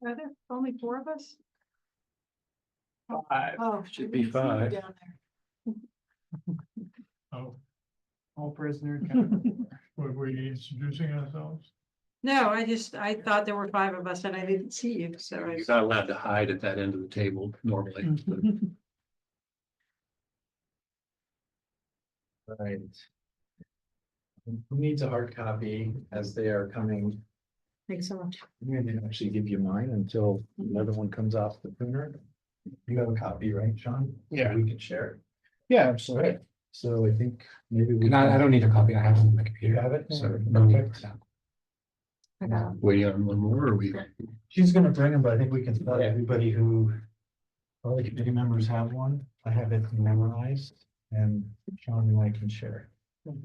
Are there only four of us? Five. Oh, Should I be didn't see you five. down there. Oh. All prisoner. Were you introducing ourselves? No, I thought there were five of us and I didn't see you, so I. You're not allowed to hide at that end of the table normally. Right. Who needs a hard copy as they are coming? Thanks so much. I'm going to actually give you mine until another one comes off the printer. You have a copy, right, Sean? Yeah. We can share it. Yeah, absolutely. Right. So I think maybe we. And I don't need a copy. I have it on my You computer. have it? So Perfect. I got 'em. Waiting on one more, or we? She's gonna bring them, but I think we can let everybody who, all the committee members have one. I have it memorized and Sean and I can share. All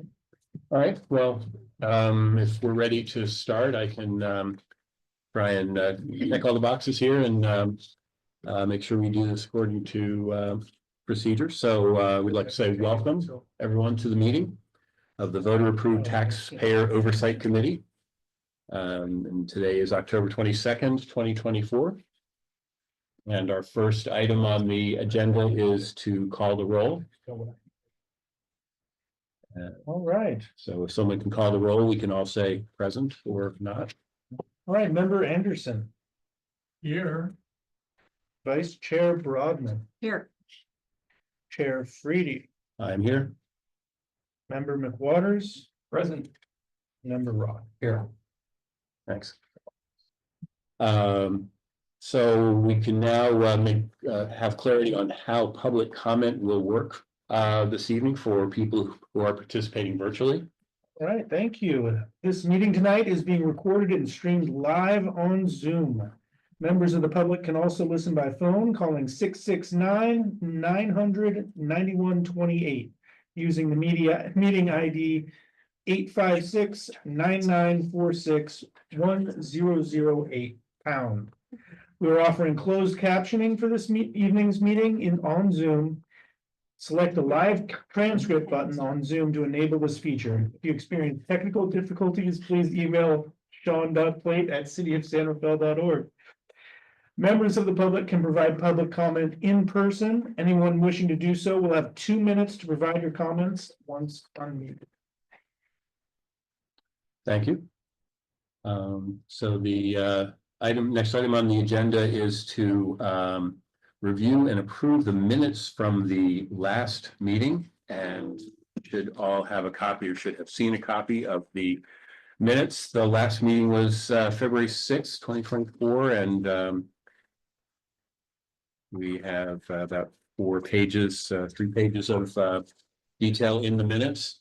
right, well, if we're ready to start, I can try and check all the boxes here and make sure we do this according to procedure. So we'd like to say welcome everyone to the meeting of the voter approved taxpayer oversight committee. And today is October 22nd, 2024. And our first item on the agenda is to call the roll. All right, So if someone can call the roll, we can all say present or not. all right, member Anderson. Here. Vice Chair Broadman, Here, Chair Freedy, I'm here. Member McWaters, Present. Member Roth. Here. Thanks. So we can now have clarity on how public comment will work this evening for people who are participating virtually. All right, thank you. This meeting tonight is being recorded and streamed live on Zoom. Members of the public can also listen by phone calling 669-900-9128 using the meeting ID 856-9946-1008 #. We're offering closed captioning for this evening's meeting on Zoom. Select the live transcript button on Zoom to enable this feature. If you experience technical difficulties, please email sean.plate@cityofsanrafael.org. Members of the public can provide public comment in person. Anyone wishing to do so will have 2 minutes to provide your comments once unmuted. Thank you. So the next item on the agenda is to review and approve the minutes from the last meeting, and should all have a copy or should have seen a copy of the minutes. The last meeting was February 6th, 2024, and we have about 4 pages, 3 pages of detail in the minutes.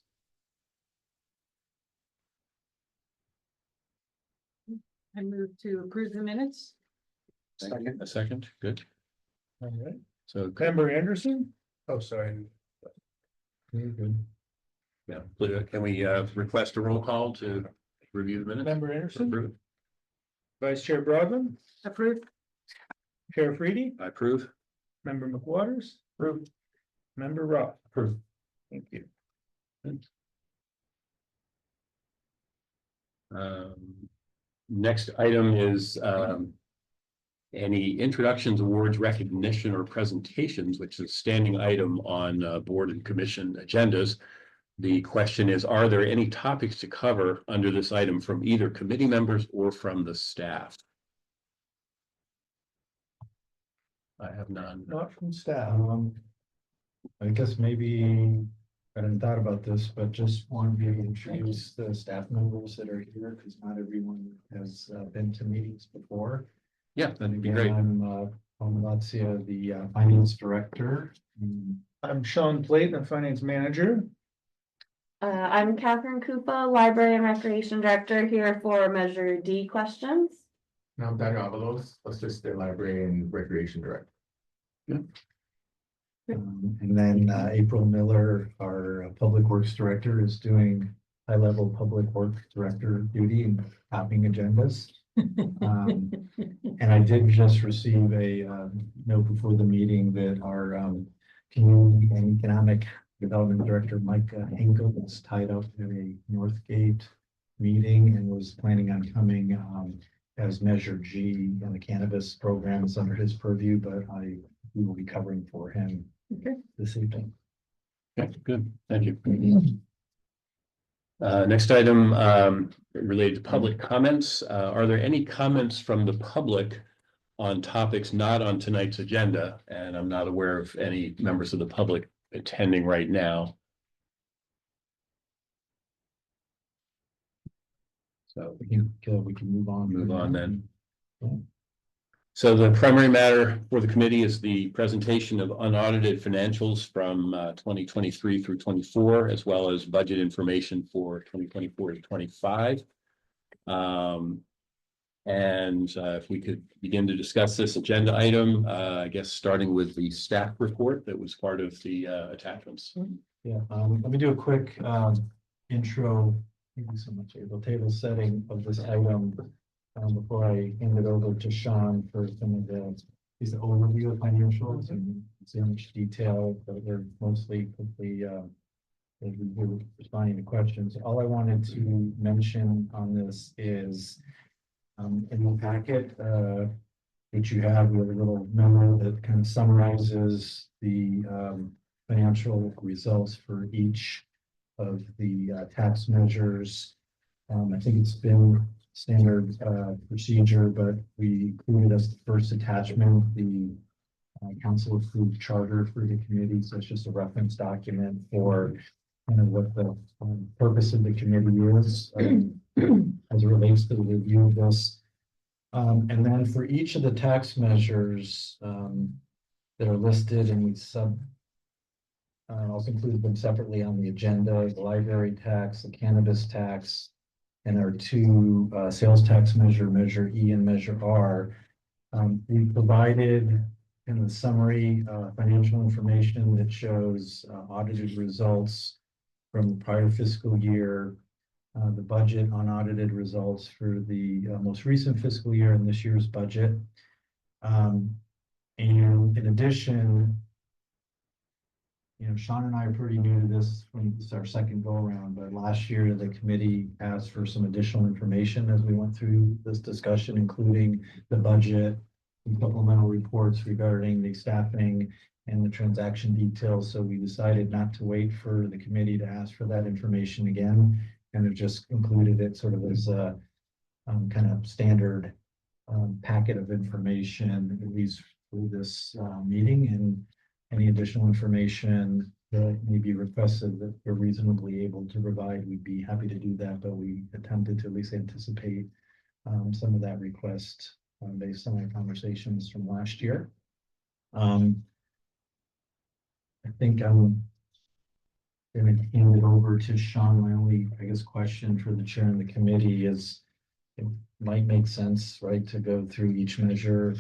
I move to approve the minutes. A second, good. All right. So, Member Anderson? Oh, sorry. yeah, can we request a roll call to review the minutes? Member Anderson? Approve. Vice Chair Broadman? Approved. Chair Freedy? I approve. Member McWaters? Approved. Member Roth? Approved. Thank you. Next item is any introductions, awards, recognition, or presentations, which is a standing item on board and commission agendas. The question is, are there any topics to cover under this item from either committee members or from the staff? I have none. Not from staff. I guess maybe, I hadn't thought about this, but just want to be able to introduce the staff members that are here, because not everyone has been to meetings before. Yeah, that'd be Again, great. I'm Latzia, the finance director. I'm Sean Plate, the finance manager. I'm Catherine Koopa, Library and Recreation Director, here for Measure D questions. And I'm Daniel Avalos, Assistant Library and Recreation Director. And then April Miller, our public works director, is doing high-level public works director duty and copying agendas. And I did just receive a note before the meeting that our Community and Economic Development Director, Mike Hinkle, is tied up in a Northgate meeting and was planning on coming as Measure G in the cannabis programs under his purview, but we will be covering for him Okay. this evening. Okay, good, thank you. Next item, related to public comments. Are there any comments from the public on topics not on tonight's agenda? And I'm not aware of any members of the public attending right now. So We can move on. move on then. Yeah. So the primary matter for the committee is the presentation of unaudited financials from 2023 through 24, as well as budget information for 2024 to 25. If we could begin to discuss this agenda item, I guess starting with the staff report that was part of the attachments. Yeah, let me do a quick intro. Thank you so much, April. Table setting of this item before I hand it over to Sean for some of the overview of financials and see how much detail that we're mostly quickly as we're responding to questions. All I wanted to mention on this is in the packet, which you have with a little memo that kind of summarizes the financial results for each of the tax measures. I think it's been standard procedure, but we included as the first attachment the council approved charter for the committee. So it's just a reference document for kind of what the purpose of the committee is as it relates to the review of this. And then for each of the tax measures that are listed, and we also include them separately on the agenda: the library tax, the cannabis tax, and our two sales tax measure E and measure R. We provided in the summary financial information that shows audited results from the prior fiscal year, the budget unaudited results for the most recent fiscal year and this year's budget. And in addition, Sean and I are pretty new to this when it's our second go around, but last year the committee asked for some additional information as we went through this discussion, including the budget and supplemental reports regarding the staffing and the transaction details. So we decided not to wait for the committee to ask for that information again, and have just included it sort of as a kind of standard packet of information, at least for this meeting. And any additional information that may be requested that we're reasonably able to provide, we'd be happy to do that, but we attempted to at least anticipate some of that request based on our conversations from last year. I think I'm going to hand it over to Sean. My only, I guess, question for the chair and the committee is it might make sense, right, to go through each measure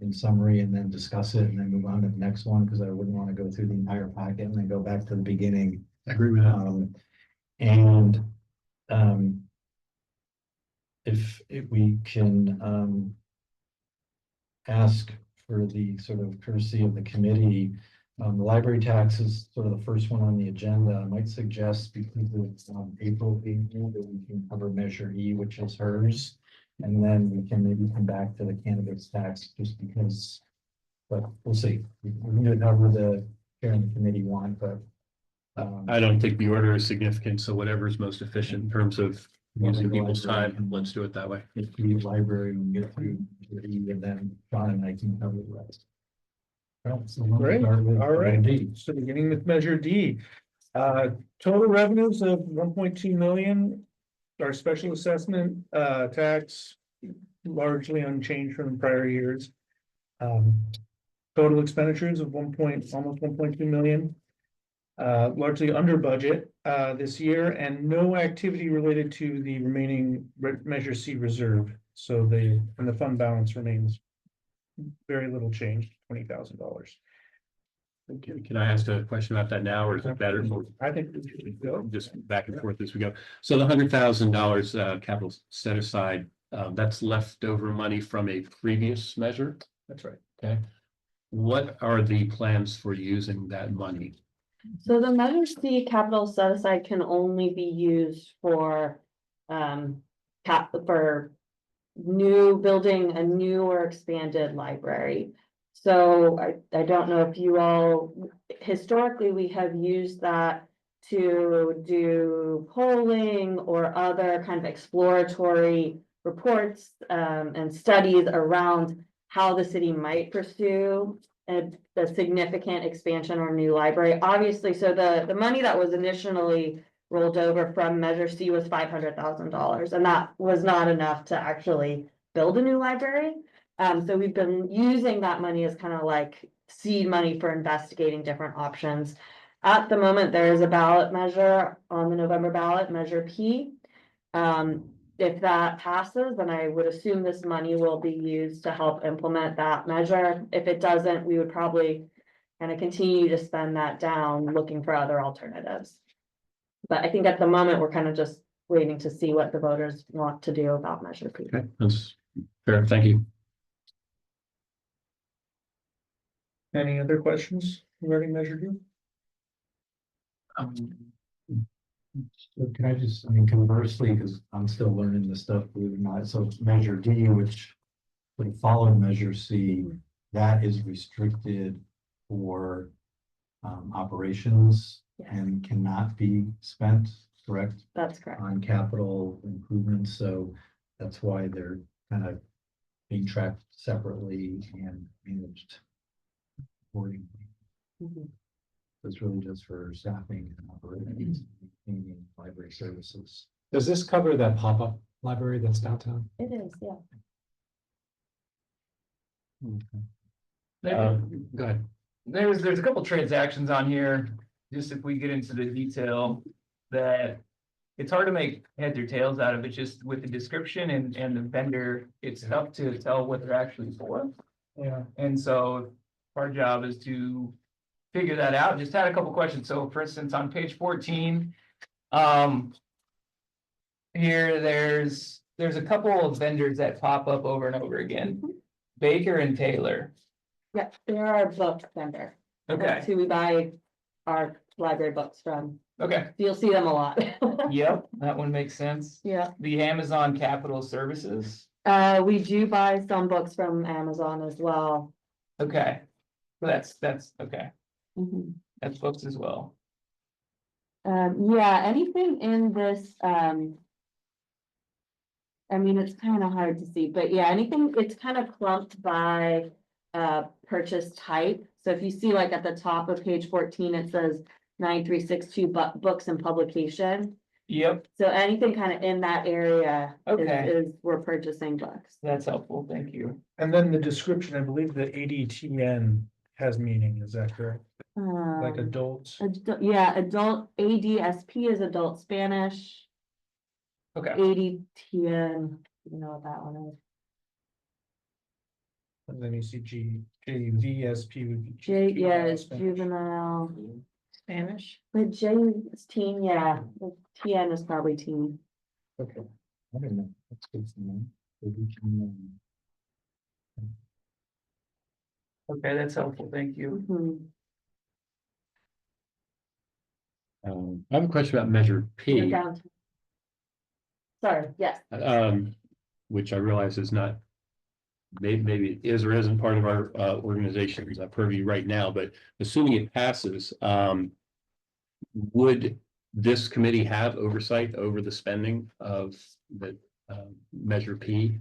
in summary and then discuss it and then move on to the next one, because I wouldn't want to go through the entire packet and then go back to the beginning. I agree with that. If we can ask for the sort of courtesy of the committee, the library tax is sort of the first one on the agenda. I might suggest, because it's April being here, that we can cover measure E, which is hers. And then we can maybe come back to the cannabis tax, just because, but we'll see. We're going to cover the chair and the committee want, but I don't think the order is significant, so whatever is most efficient in terms of using people's time, let's do it that way. if we library, we get through E, and then John and I can cover the rest. Well, so we'll Great. start with All right. D. So beginning with measure D, total revenues of 1.2 million. Our special assessment tax largely unchanged from prior years. Total expenditures of almost 1.2 million. Largely under budget this year, and no activity related to the remaining measure C reserve. So and the fund balance remains very little change, $20,000. Can I ask a question about that now, or is it better? I think we should go. Just back and forth as we go. So the $100,000 capital set aside that's leftover money from a previous measure. That's right. Okay. What are the plans for using that money? So the Measure C capital set aside can only be used for, for new building a new or expanded library. So I don't know if you all, historically, we have used that to do polling or other kind of exploratory reports, and studies around how the city might pursue a significant expansion or new library. Obviously, so the money that was initially rolled over from Measure C was $500,000, and that was not enough to actually build a new library. So we've been using that money as kind of like seed money for investigating different options. At the moment, there is a ballot measure on the November ballot, Measure P. If that passes, then I would assume this money will be used to help implement that measure. If it doesn't, we would probably kind of continue to spend that down, looking for other alternatives. But I think at the moment, we're kind of just waiting to see what the voters want to do about Measure P. Okay, that's fair. Thank you. Any other questions regarding Measure D? So can I just, I mean, conversely, because I'm still learning this stuff, believe it or not, so Measure D, which would follow Measure C, that is restricted for operations Yes. and cannot be spent, correct, That's correct. on capital improvements, so that's why they're kind of being tracked separately and managed accordingly. Mhm. It's really just for staffing and operations, maintaining library services. Does this cover that pop-up library that's downtown? It is, yeah. Go ahead. There's a couple transactions on here, just if we get into the detail, that it's hard to make heads or tails out of it, just with the description and the vendor, it's tough to tell what they're actually for. Yeah. And so our job is to figure that out. Just had a couple questions. So for instance, on page 14, here, there's a couple of vendors that pop up over and over again. Baker and Taylor. Yeah, they're our book vendor. Okay, That's who we buy our library books from. okay. You'll see them a lot. Yep, that one makes sense. Yeah, The Amazon Capital Services. we do buy some books from Amazon as well. Okay. Well, that's okay. Mhm. That's books as well. Yeah, anything in this, I mean, it's kind of hard to see, but yeah, anything, it's kind of clumped by purchase type. So if you see like at the top of page 14, it says 9362 books and publication. Yep, So anything kind of in that area Okay. is we're purchasing books. that's helpful. Thank you. And then the description, I believe the ADTN has meaning, is that correct? Like adults? Yeah, adult ADSP is adult Spanish. Okay, ADTN, you know what that one is. And then you see JVSP would be. Yeah, it's Spanish. juvenile, Spanish. but J is teen, yeah, the TN is probably teen. Okay, I don't know, that's good to know. So we can, okay, that's helpful. Thank you. Mhm. I have a question about Measure You're P, down to- Sorry, yes, which I realize is not. Maybe it is or isn't part of our organization's purview right now, but assuming it passes, would this committee have oversight over the spending of the Measure P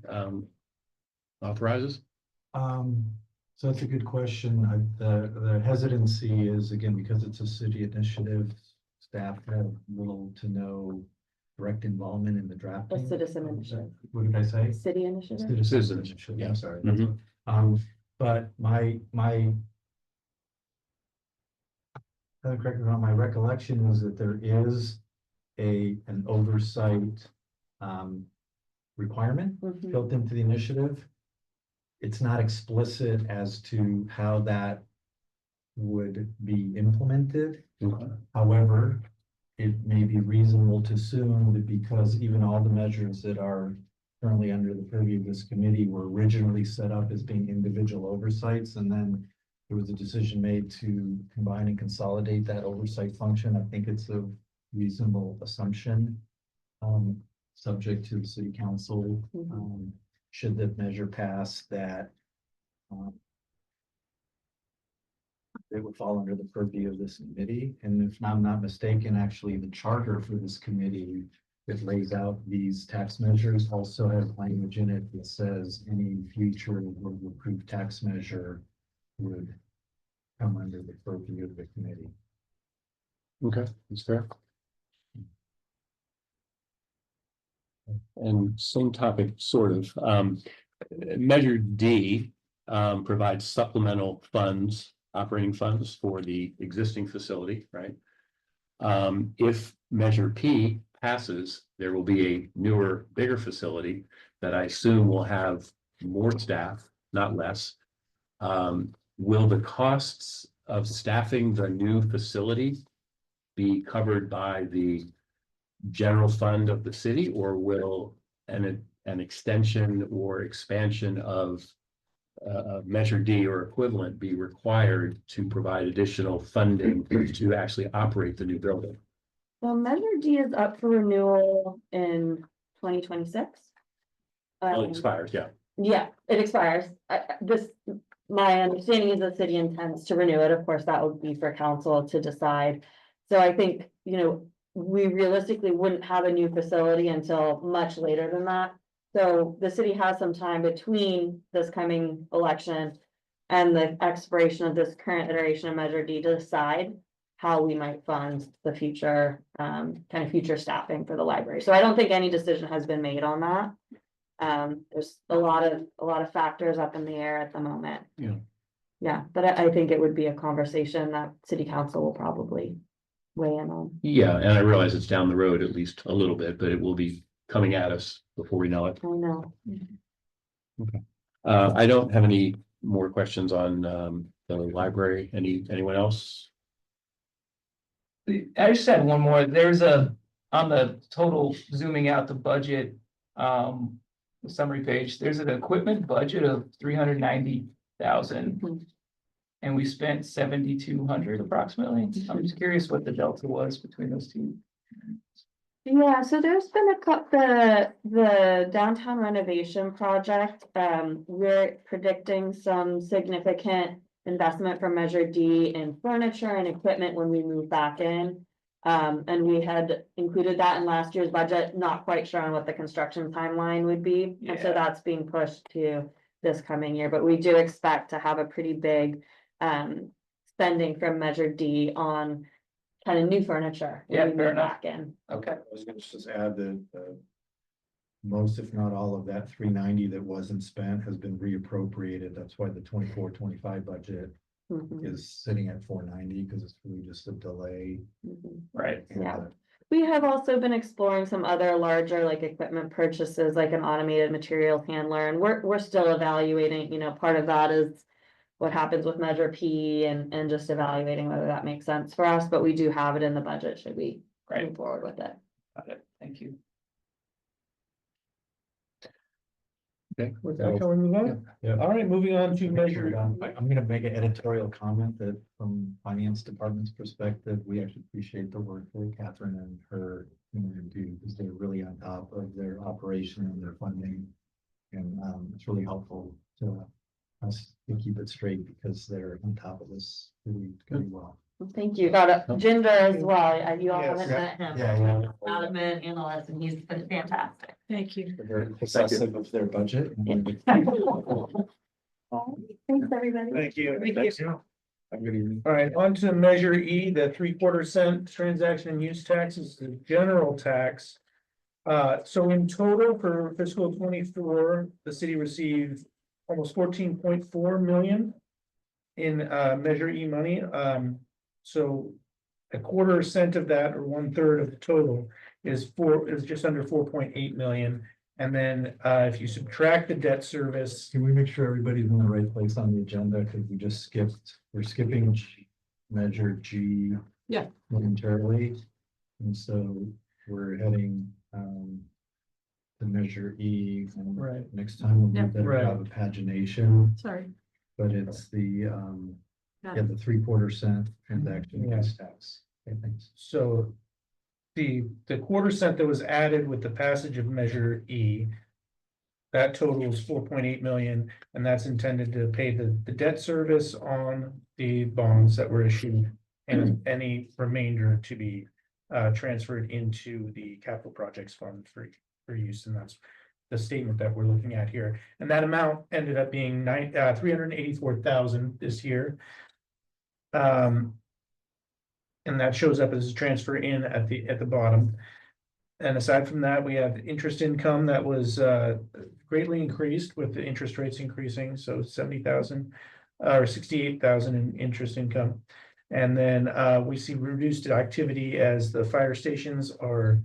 authorizes? So that's a good question. The hesitancy is, again, because it's a city initiative, staff have little to no direct involvement in the drafting. A citizen initiative. What did I say? city initiative. Citizen Citizen, initiative, yeah. I'm sorry. Mhm. But my correct me if I'm wrong, my recollection is that there is an oversight requirement Mhm. built into the initiative. It's not explicit as to how that would be implemented. Okay. However, it may be reasonable to assume that because even all the measures that currently under the purview of this committee were originally set up as being individual oversights, and then there was a decision made to combine and consolidate that oversight function. I think it's a reasonable assumption. Subject to the city council, should the measure pass, that it would fall under the purview of this committee. And if I'm not mistaken, actually the charter for this committee that lays out these tax measures also has language in it that says any future approved tax measure would come under the purview of the committee. Okay, that's fair. And same topic, sort of, Measure D provides supplemental funds, operating funds for the existing facility, right? If Measure P passes, there will be a newer, bigger facility that I assume will have more staff, not less. Will the costs of staffing the new facility be covered by the general fund of the city, or will an extension or expansion of Measure D or equivalent be required to provide additional funding to actually operate the new building? So Measure D is up for renewal in 2026. Well, it expires, yeah. Yeah, it expires. My understanding is the city intends to renew it. Of course, that would be for council to decide. So I think, we realistically wouldn't have a new facility until much later than that. So the city has some time between this coming election and the expiration of this current iteration of Measure D to decide how we might fund the future, kind of future staffing for the library. So I don't think any decision has been made on that. There's a lot of factors up in the air at the moment. Yeah. Yeah, but I think it would be a conversation that city council will probably weigh in on. Yeah, and I realize it's down the road at least a little bit, but it will be coming at us before we know it. I know. I don't have any more questions on the library. Anyone else? I just had one more. There's on the total zooming out the budget, the summary page, there's an equipment budget of 390,000. And we spent 7,200 approximately. I'm just curious what the delta was between those two. Yeah, so there's been the downtown renovation project. We're predicting some significant investment from Measure D in furniture and equipment when we move back in. And we had included that in last year's budget, not quite sure on what the construction timeline would be. And so Yeah. that's being pushed to this coming year, but we do expect to have a pretty big spending from Measure D on kind of new furniture. when Yeah, we fair move enough. back in. Okay. I was gonna just add that, most, if not all of that 390 that wasn't spent has been reappropriated. That's why the 24-25 budget Mhm, is sitting at 490, because it's really just a delay. mhm. Right. And, Yeah. We have also been exploring some other larger like equipment purchases, like an automated material handler, and we're still evaluating, part of that is what happens with Measure P and just evaluating whether that makes sense for us, but we do have it in the budget, should we Right. move forward with it. Got it. Thank you. Okay. With that, can we move on? Yeah. All right, moving on to Measure. I'm gonna make an editorial comment that from finance department's perspective, we actually appreciate the work that Catherine and her team do, because they're really on top of their operation and their funding. And it's really helpful to us to keep it straight, because they're on top of this really well. Thank you. Got it. Ginger as well. You all Yes. haven't met him. Yeah. Development analyst, and he's been fantastic. Thank you. They're very possessive of their budget. Thanks, everybody. Thank you. Thank you. Have a good evening. All right, on to Measure E, the 3/4 cent transaction and use taxes, the general tax. So in total for fiscal 24, the city received almost 14.4 million in Measure E money. So a 1/4 cent of that, or 1/3 of the total, is just under 4.8 million. And then if you subtract the debt service, Can we make sure everybody's in the right place on the agenda? Because we're skipping Measure G. Yeah. Momentarily. And so we're heading to the Measure E. And Right. next time we'll do Yeah. a better Right. job of pagination, Sorry. but it's the, Got yeah, it. the 3/4 cent transaction Yeah. use tax. Okay, thanks. So the 1/4 cent that was added with the passage of Measure E, that totals 4.8 million, and that's intended to pay the debt service on the bonds that were issued and any remainder to be transferred into the capital projects fund for use, and that's the statement that we're looking at here. And that amount ended up being 384,000 this year. And that shows up as a transfer in at the bottom. And aside from that, we have interest income that was greatly increased with the interest rates increasing, so 70,000 or 68,000 in interest income. And then we see reduced activity as the fire stations are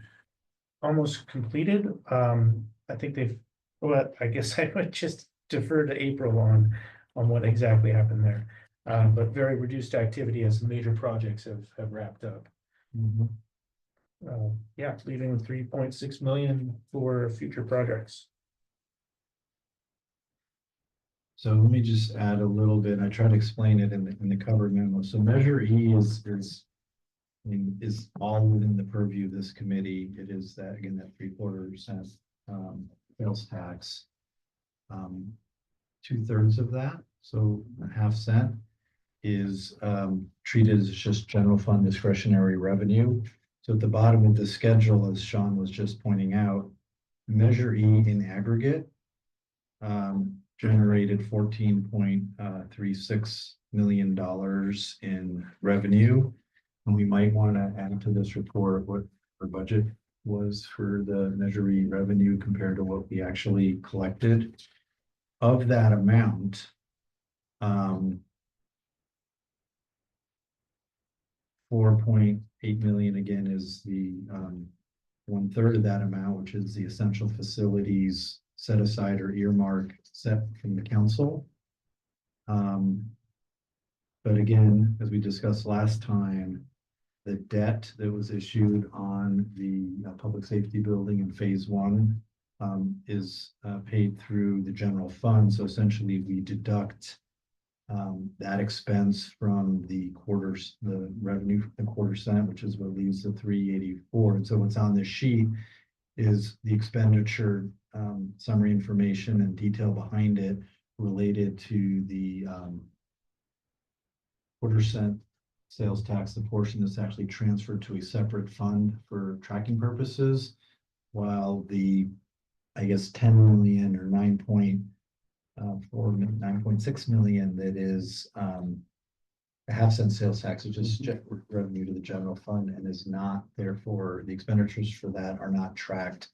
almost completed. I think well, I guess I would just defer to April on what exactly happened there. But very reduced activity as major projects have wrapped up. Mhm. Yeah, leaving 3.6 million for future projects. So let me just add a little bit. I try to explain it in the cover memo. So Measure E I mean, is all within the purview of this committee. It is that, again, that 3/4 cent sales tax. 2/3 of that, so a half cent, is treated as just general fund discretionary revenue. So at the bottom of the schedule, as Sean was just pointing out, Measure E in aggregate generated $14.36 million in revenue. And we might want to add to this report what our budget was for the Measure E revenue compared to what we actually collected. Of that amount, 4.8 million again is the 1/3 of that amount, which is the essential facilities set aside or earmark set from the council. But again, as we discussed last time, the debt that was issued on the public safety building in phase 1 is paid through the general fund. So essentially we deduct that expense from the revenue from the 1/4 cent, which is what leaves the 384. And so what's on this sheet is the expenditure summary information and detail behind it related to the 1/4 cent sales tax, the portion that's actually transferred to a separate fund for tracking purposes, while the, I guess, 10 million or 9.6 million that is a half cent sales tax, which is revenue to the general fund and is not, therefore, the expenditures for that are not tracked,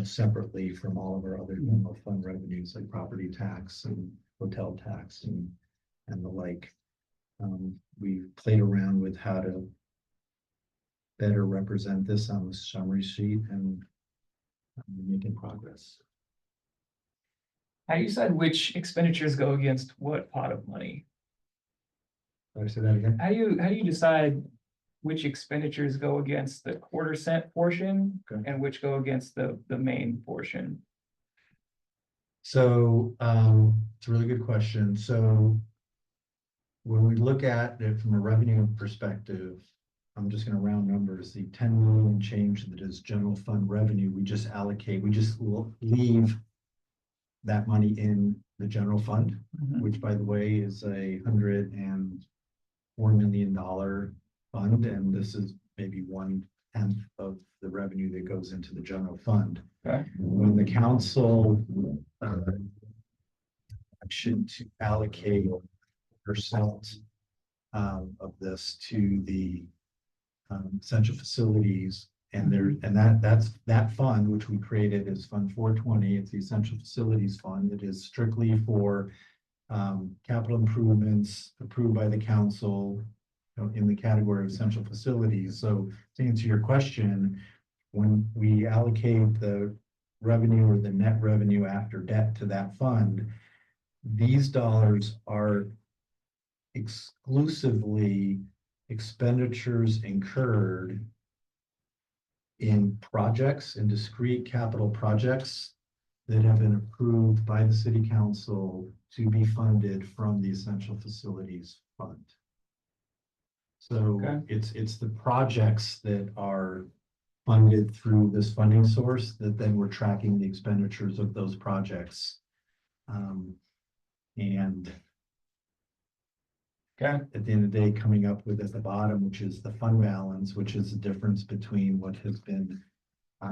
separately from all of our other general fund revenues like property tax and hotel tax and the like. We played around with how to better represent this on the summary sheet, and we're making progress. How do you decide which expenditures go against what pot of money? Did I say that again? How do you decide which expenditures go against the 1/4 cent portion Okay. and which go against the main portion? So it's a really good question. So when we look at it from a revenue perspective, I'm just going to round numbers. The 10 million change that is general fund revenue, we just leave that money in the general fund, which, by the way, is a $104 million fund, and this is maybe 1/10 of the revenue that goes into the general fund. Okay. When the council should allocate percent of this to the essential facilities, and that's that fund which we created is Fund 420. It's the Essential Facilities Fund. It is strictly for capital improvements approved by the council, in the category of essential facilities. So to answer your question, when we allocate the revenue or the net revenue after debt to that fund, these dollars are exclusively expenditures incurred in projects, in discrete capital projects that have been approved by the city council to be funded from the Essential Facilities Fund. So Okay. it's the projects that are funded through this funding source that then we're tracking the expenditures of those projects. And Okay. at the end of the day, coming up with at the bottom, which is the fund balance, which is the difference between what has been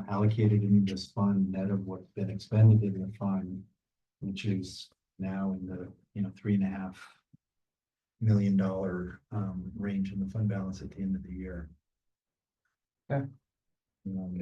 allocated in this fund, net of what's been expended in the fund, which is now in the, $3.5 million range in the fund balance at the end of the year. Okay.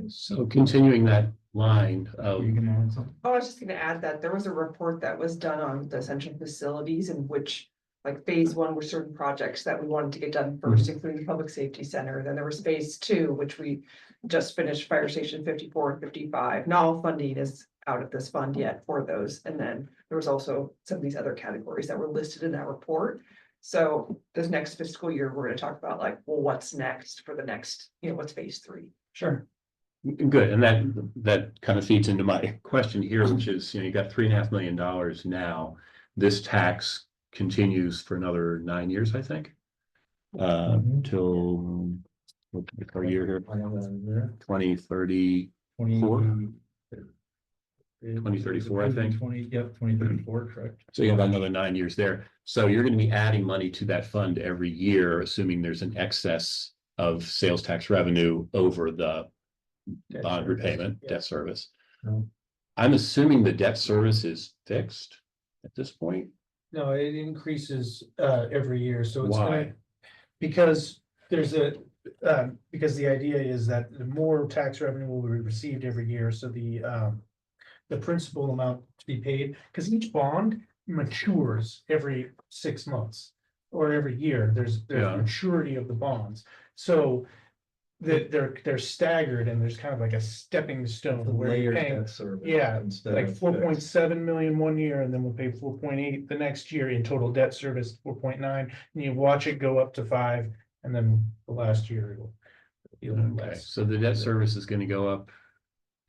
So continuing that line Are of, you gonna add something? Oh, I was just gonna add that there was a report that was done on the essential facilities in which, like, phase one were certain projects that we wanted to get done first, including the public safety center. Then there was phase two, which we just finished fire station 54 and 55. Not all funding is out of this fund yet for those. And then there was also some of these other categories that were listed in that report. So this next fiscal year, we're gonna talk about like, well, what's next for the next, what's phase three? Sure. good, and that kind of feeds into my question here, which is, you got $3.5 million now. This tax continues for another 9 years, I think. Till what's our year here, 2030, 2034, I think. 2034, correct. So you have another 9 years there. So you're going to be adding money to that fund every year, assuming there's an excess of sales tax revenue over the bond repayment, debt service. No. I'm assuming the debt service is fixed at this point. No, it increases every year, so it's Why? gonna, because there's because the idea is that the more tax revenue will be received every year, so the principal amount to be paid, because each bond matures every 6 months or every year, there's Yeah. maturity of the bonds, so they're staggered, and there's kind of like a stepping stone The where you're layered paying debt service. yeah, instead like of 4.7 million 1 year, and then we'll pay 4.8 the next year in total debt service, 4.9, and you watch it go up to 5, and then the last year it'll be a little Okay, less. so the debt service is going to go up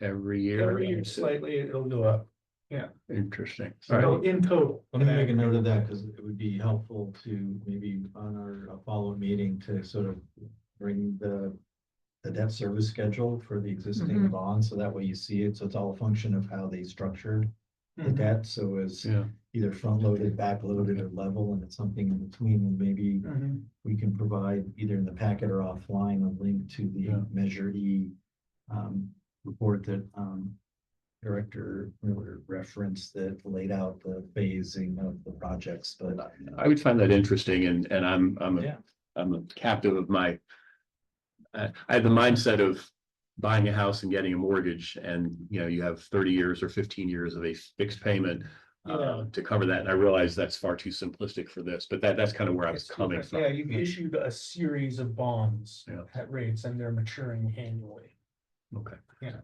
every year. Every year slightly, it'll go up. Interesting. So All right. So in total. Let me make a note of that, because it would be helpful to maybe on our follow-up meeting to sort of bring the debt service schedule for the existing Mhm. bonds, so that way you see it, so it's all a function of how they structured the Mhm. debt, so as Yeah. either front-loaded, back-loaded, or level, and it's something in between, and maybe Mhm. we can provide either in the packet or offline a link to the Yeah. Measure E report that Director Miller referenced that laid out the phasing of the projects, but I would find that interesting, and Yeah. I'm a captive of my. I have the mindset of buying a house and getting a mortgage, and you have 30 years or 15 years of a fixed payment to cover that. And I realize that's far too simplistic for this, but that's kind of where I was coming from. Yeah, you've issued a series of bonds Yeah. at rates, and they're maturing annually. Okay. Yeah.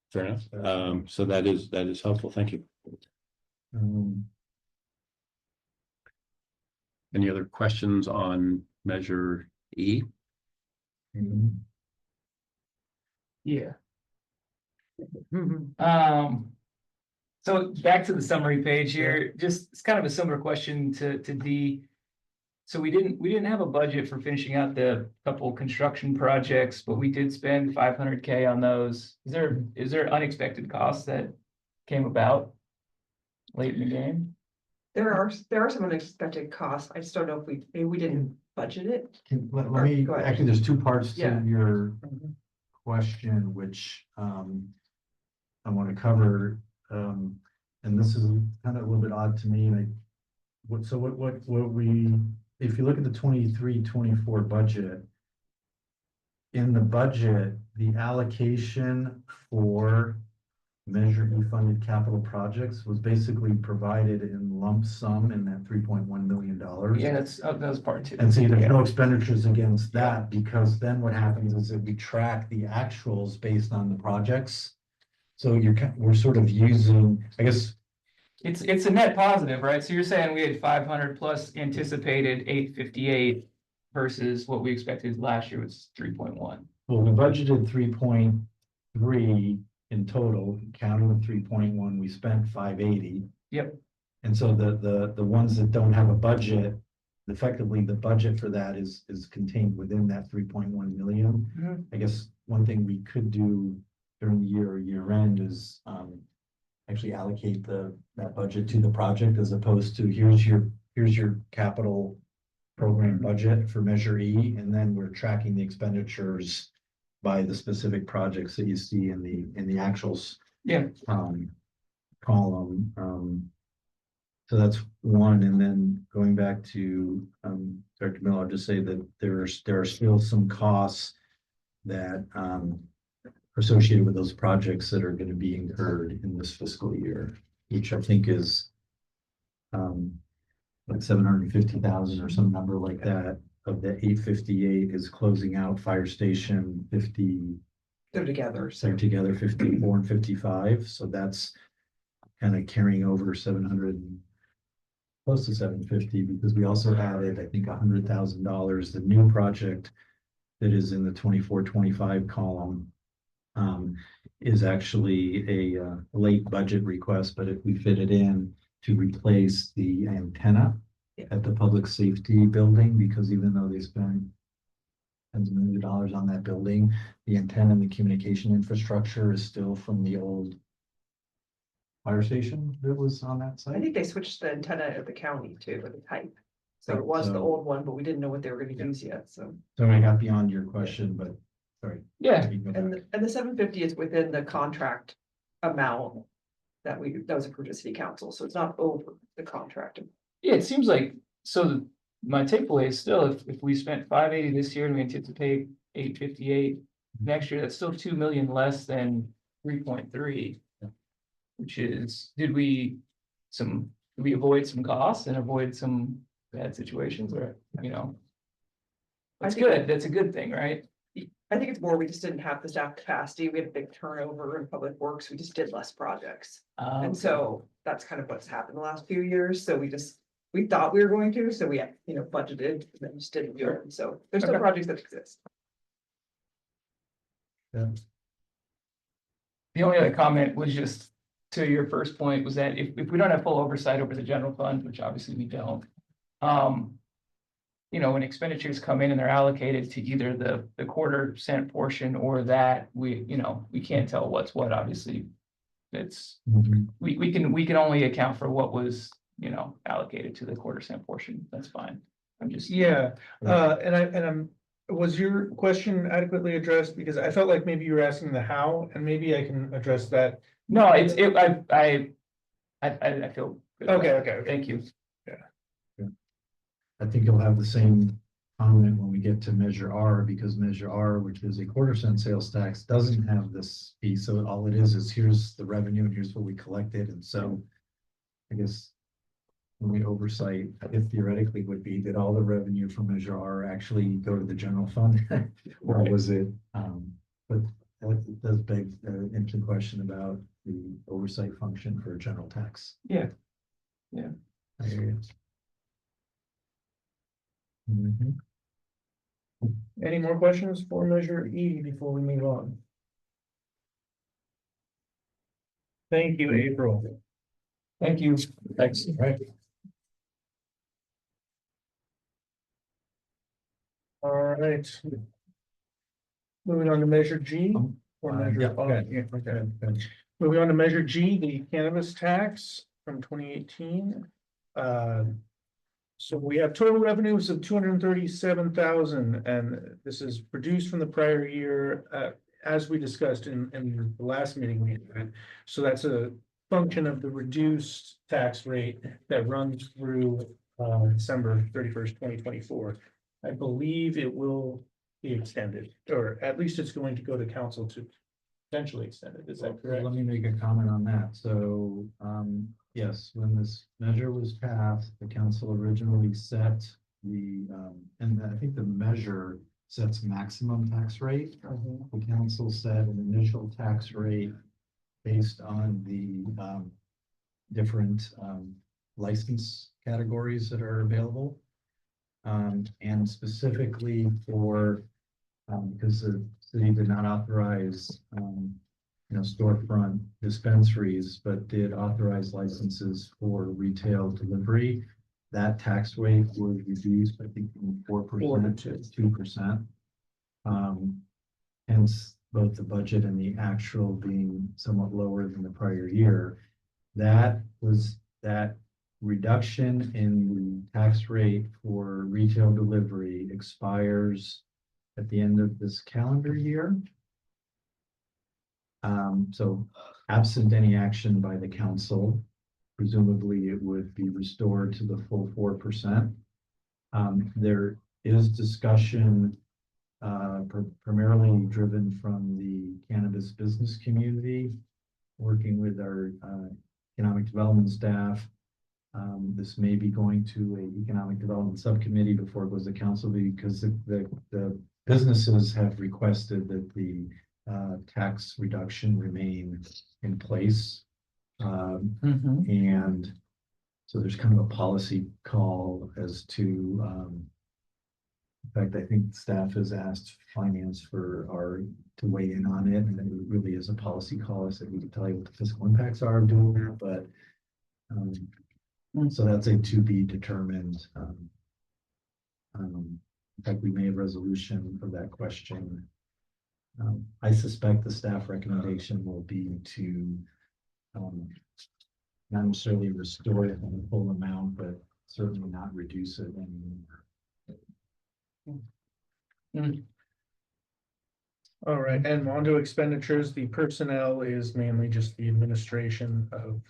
Fair enough. So that is helpful. Thank you. Any other questions on Measure E? Yeah. So back to the summary page here, just, it's kind of a similar question to D. So we didn't have a budget for finishing out the couple construction projects, but we did spend 500K on those. Is there unexpected costs that came about late in the game? There are some unexpected costs. I just don't know if maybe we didn't budget it. Let me, Go ahead. actually, there's two parts Yeah. to your question, which I want to cover. And this is kind of a little bit odd to me, like, if you look at the 23-24 budget, in the budget, the allocation for Measure E funded capital projects was basically provided in lump sum in that $3.1 million. Yeah, that was part two. And see, there's no expenditures against that, because then what happens is that we track the actuals based on the projects. So we're sort of using, I guess. It's a net positive, right? So you're saying we had 500 plus anticipated 858 versus what we expected last year was 3.1. Well, we budgeted 3.3 in total, counting the 3.1, we spent 580. Yep. And so the ones that don't have a budget, effectively the budget for that is contained within that 3.1 million. Mhm. I guess one thing we could do during the year end is actually allocate that budget to the project as opposed to here's your capital program budget for Measure E, and then we're tracking the expenditures by the specific projects that you see in the actuals. Yeah. Column. So that's one, and then going back to Dr. Miller, I'll just say that there are still some costs that are associated with those projects that are going to be incurred in this fiscal year, which I think is like 750,000 or some number like that. Of the 858 is closing out fire station 50. They're together, so. They're together 54 and 55, so that's kind of carrying over 700, close to 750, because we also added, I think, $100,000. The new project that is in the 24-25 column is actually a late budget request, but if we fit it in to replace the antenna at the public safety building, because even though they spent tens of millions of dollars on that building, the antenna and the communication infrastructure is still from the old fire station that was on that I site. think they switched the antenna at the county too, with the type. So it Right, was the so- old one, but we didn't know what they were gonna use yet, so. So I got beyond your question, but sorry. Yeah, You can go And, back. and the 750 is within the contract amount that was approved at city council, so it's not over the contract. yeah, it seems like, so my takeaway is still, if we spent 580 this year and we anticipate 858 next year, that's still 2 million less than 3.3. Which is, did we avoid some costs and avoid some bad situations, or, you know? That's good, that's a good thing, right? I think it's more, we just didn't have the staff capacity. We had a big turnover in public works. We just did less projects. And so that's kind of what's happened the last few years. So we thought we were going to, so we, budgeted and then just didn't do it. So there's still Okay. projects that exist. The only other comment was just to your first point was that if we don't have full oversight over the general fund, which obviously we don't. When expenditures come in and they're allocated to either the quarter cent portion or that, we can't tell what's what, obviously. It's, Mhm. we can only account for what was, allocated to the quarter cent portion. That's fine. I'm just. Yeah, was your question adequately addressed? Because I felt like maybe you were asking the how, and maybe I can address that. No, I feel. good about Okay, it. okay. Thank you. I think you'll have the same comment when we get to Measure R, because Measure R, which is a quarter cent sales tax, doesn't have this piece. So all it is here's the revenue and here's what we collected. And so I guess when we oversight, it theoretically would be that all the revenue from Measure R actually go to the general fund, or was it? But that does beg an interesting question about the oversight function for general tax. Yeah. Yeah. I hear you. Mhm. Any more questions for Measure E before we move on? Thank you, April. Thank you. Thanks. Right. All right. Moving on to Measure G. Or Measure. Yeah, oh, okay. yeah, okay. Moving on to Measure G, the cannabis tax from 2018. So we have total revenues of 237,000, and this is reduced from the prior year, as we discussed in the last meeting we had. So that's a function of the reduced tax rate that runs through December 31st, 2024. I believe it will be extended, or at least it's going to go to council to potentially extend it. Is that correct? Let me make a comment on that. So, yes, when this measure was passed, the council originally set and I think the measure sets maximum tax rate. The council set an initial tax rate based on the different license categories that are available. And specifically for, because the city did not authorize, storefront dispensaries, but did authorize licenses for retail delivery. That tax rate was reduced, I think, from 4% to 2%. Hence, both the budget and the actual being somewhat lower than the prior year. That reduction in the tax rate for retail delivery expires at the end of this calendar year. So absent any action by the council, presumably it would be restored to the full 4%. There is discussion primarily driven from the cannabis business community, working with our economic development staff. This may be going to an economic development subcommittee before it goes to council, because the businesses have requested that the tax reduction remain in place. And so there's kind of a policy call as to, in fact, I think staff has asked finance to weigh in on it, and it really is a policy call. I said we can tell you what the fiscal impacts are of doing that, but so that's a to be determined. In fact, we may have resolution for that question. I suspect the staff recommendation will be to not necessarily restore it in the full amount, but certainly not reduce it anymore. All right, and onto expenditures, the personnel is mainly just the administration of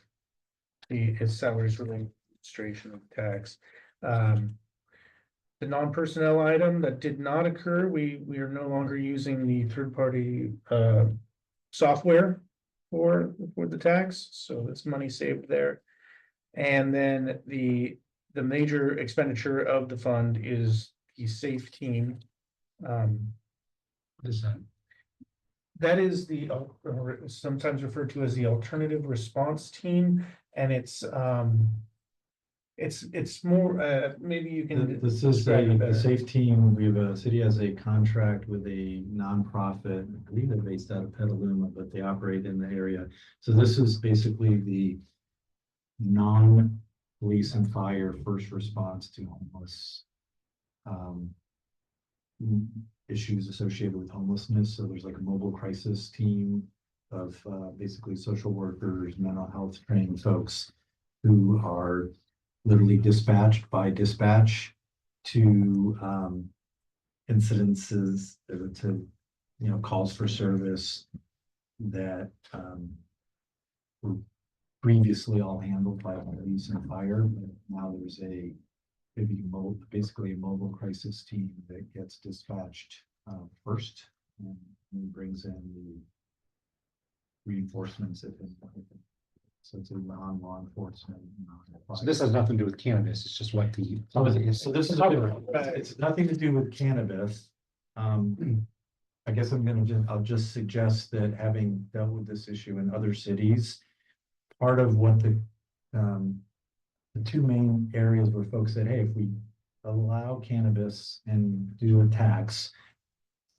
its salaries related to administration of tax. The non-personnel item that did not occur, we are no longer using the third-party software for the tax, so that's money saved there. And then the major expenditure of the fund is the SAFE team. What is that? That is or sometimes referred to as the alternative response team, and it's more, maybe you can. This is describe it the better. SAFE team. The city has a contract with a nonprofit. I believe they're based out of Petaluma, but they operate in the area. So this is basically the non-police and fire first response to homeless issues associated with homelessness. So there's like a mobile crisis team of basically social workers, mental health trained folks who are literally dispatched by dispatch to incidences, to calls for service that were previously all handled by police and fire. But now there's basically a mobile crisis team that gets dispatched first and brings in the reinforcements if anything. So it's a non-law enforcement. So this has nothing to do with cannabis, it's just what the. So this is it's nothing to do with cannabis. I guess I'll just suggest that, having dealt with this issue in other cities, part of what the two main areas where folks said, hey, if we allow cannabis and do a tax,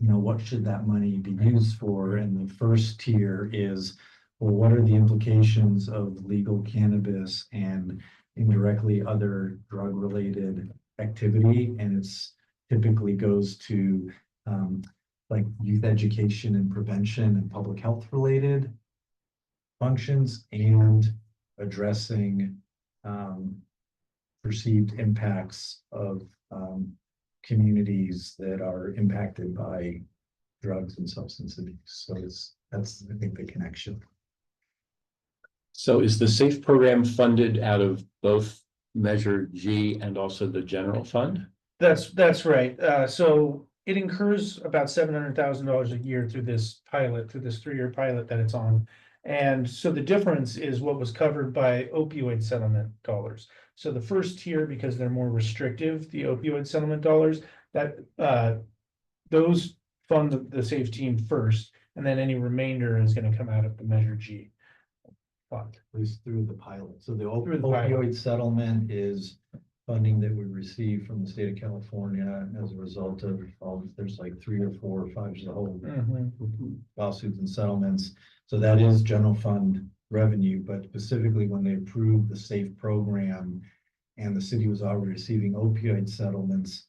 what should that money be used for? And the first tier is, well, what are the implications of legal cannabis and indirectly other drug-related activity? And it's typically goes to like youth education and prevention and public health related functions, and addressing perceived impacts of communities that are impacted by drugs and substance abuse. So that's I think the connection. So is the SAFE program funded out of both Measure G and also the general fund? That's right. So it incurs about $700,000 a year through this 3-year pilot that it's on. And so the difference is what was covered by opioid settlement dollars. So the first tier, because they're more restrictive, the opioid settlement dollars, that those fund the SAFE team first, and then any remainder is going to come out of the Measure G fund. At least through the pilot. So the Through the pilot. opioid settlement is funding that we received from the state of California as a result of all, there's like 3 or 4 or 5 as a whole lawsuits and settlements. So that is general fund revenue, but specifically when they approved the SAFE program and the city was already receiving opioid settlements,